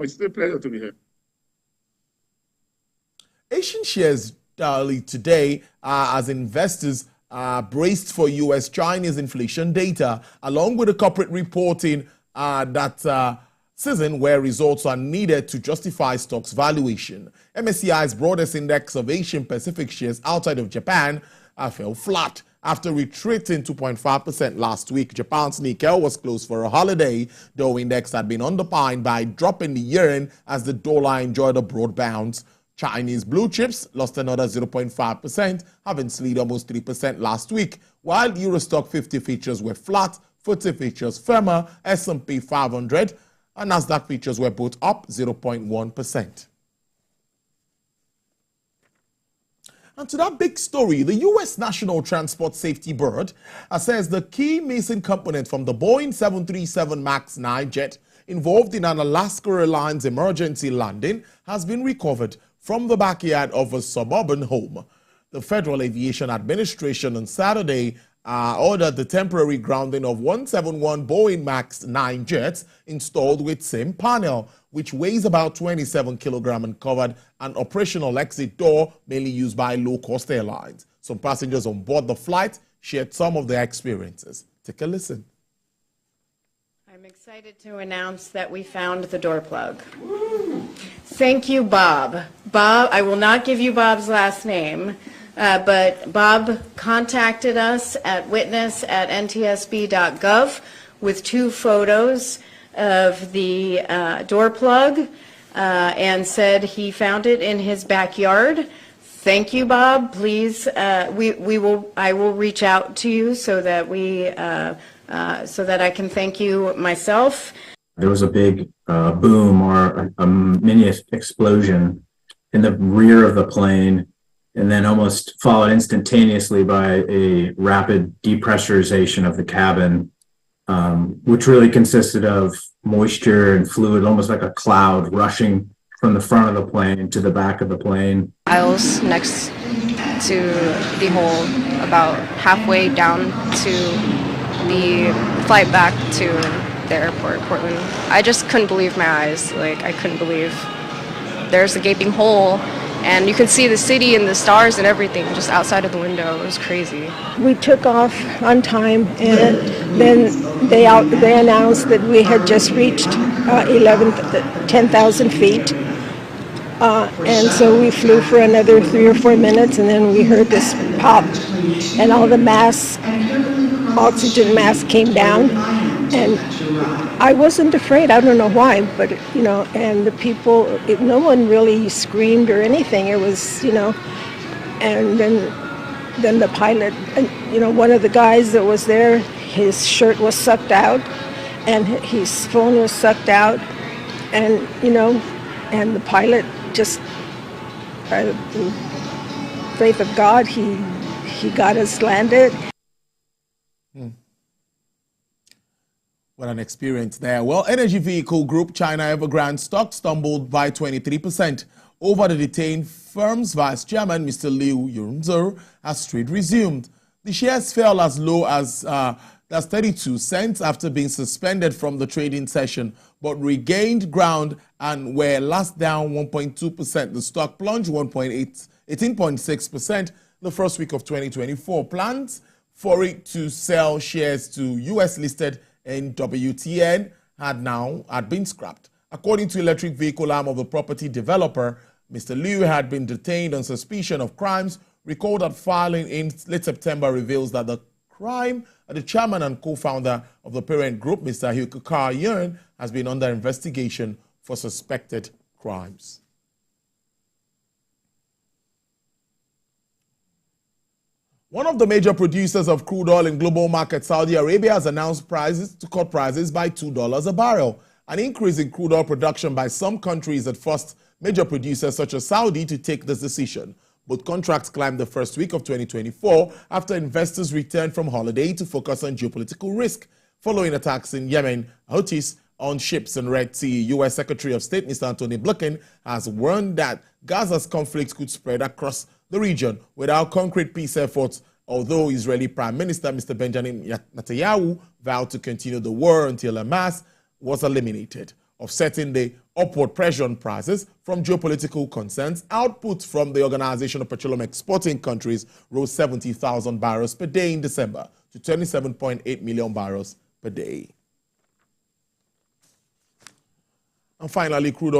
It's still a pleasure to be here. Asian shares rallied today as investors braced for U.S.-Chinese inflation data, along with the corporate reporting that season where results are needed to justify stocks valuation. MSCI's broadest index of Asian Pacific shares outside of Japan fell flat after retreating 2.5% last week. Japan's Nikkei was closed for a holiday, though index had been underpinned by a drop in the yen as the dollar enjoyed a broad bounce. Chinese blue chips lost another 0.5%, having slid almost 3% last week, while Eurostock 50 features were flat, FTSE features firmer, S&P 500 and Nasdaq features were both up 0.1%. And to that big story, the U.S. National Transport Safety Board says the key missing component from the Boeing 737 MAX 9 jet involved in an Alaska Airlines emergency landing has been recovered from the backyard of a suburban home. The Federal Aviation Administration on Saturday ordered the temporary grounding of 171 Boeing MAX 9 jets installed with same panel, which weighs about 27 kilograms and covered an operational exit door mainly used by low-cost airlines. Some passengers on board the flight shared some of their experiences. Take a listen. I'm excited to announce that we found the door plug. Thank you, Bob. Bob, I will not give you Bob's last name, but Bob contacted us at witness@ntsb.gov with 2 photos of the door plug and said he found it in his backyard. Thank you, Bob. Please, I will reach out to you so that so that I can thank you myself. There was a big boom or a mini explosion in the rear of the plane, and then almost followed instantaneously by a rapid depressurization of the cabin, which really consisted of moisture and fluid, almost like a cloud rushing from the front of the plane to the back of the plane. Aisles next to the hole, about halfway down to the flight back to the airport, Portland. I just couldn't believe my eyes. Like, I couldn't believe there's a gaping hole and you could see the city and the stars and everything just outside of the window. It was crazy. We took off on time, and then they announced that we had just reached 10,000 feet. And so we flew for another 3 or 4 minutes, and then we heard this pop, and all the oxygen masks came down, and I wasn't afraid. I don't know why, but and the people, no one really screamed or anything. It was, and then the pilot, one of the guys that was there, his shirt was sucked out, and his phone was sucked out, and and the pilot just, by the faith of God, he got us landed. What an experience there. Well, energy vehicle group China Evergrande stock stumbled by 23% over the detained firm's vice chairman, Mr. Liu Yunze, as trade resumed. The shares fell as low as 32 cents after being suspended from the trading session, but regained ground and were last down 1.2%. The stock plunged 18.6% the first week of 2024. Plans for it to sell shares to U.S.-listed and WTN had been scrapped. According to electric vehicle arm of the property developer, Mr. Liu had been detained on suspicion of crimes. Recall that filing in late September reveals that the chairman and co-founder of the parent group, Mr. Hukar Yun, has been under investigation for suspected crimes. One of the major producers of crude oil in global market, Saudi Arabia, has announced to cut prices by $2 a barrel. An increase in crude oil production by some countries that forced major producers such as Saudi to take this decision. Both contracts climbed the first week of 2024 after investors returned from holiday to focus on geopolitical risk following attacks in Yemeni Houthis on ships in Red Sea. U.S. Secretary of State Mr. Antony Blinken has warned that Gaza's conflict could spread across the region without concrete peace efforts, although Israeli Prime Minister Mr. Benjamin Netanyahu vowed to continue the war until Hamas was eliminated. Offsetting the Upward pressure on prices from geopolitical concerns. Output from the Organization of Petroleum Exporting Countries rose 70,000 barrels per day in December to 27.8 million barrels per day. And finally, crude oil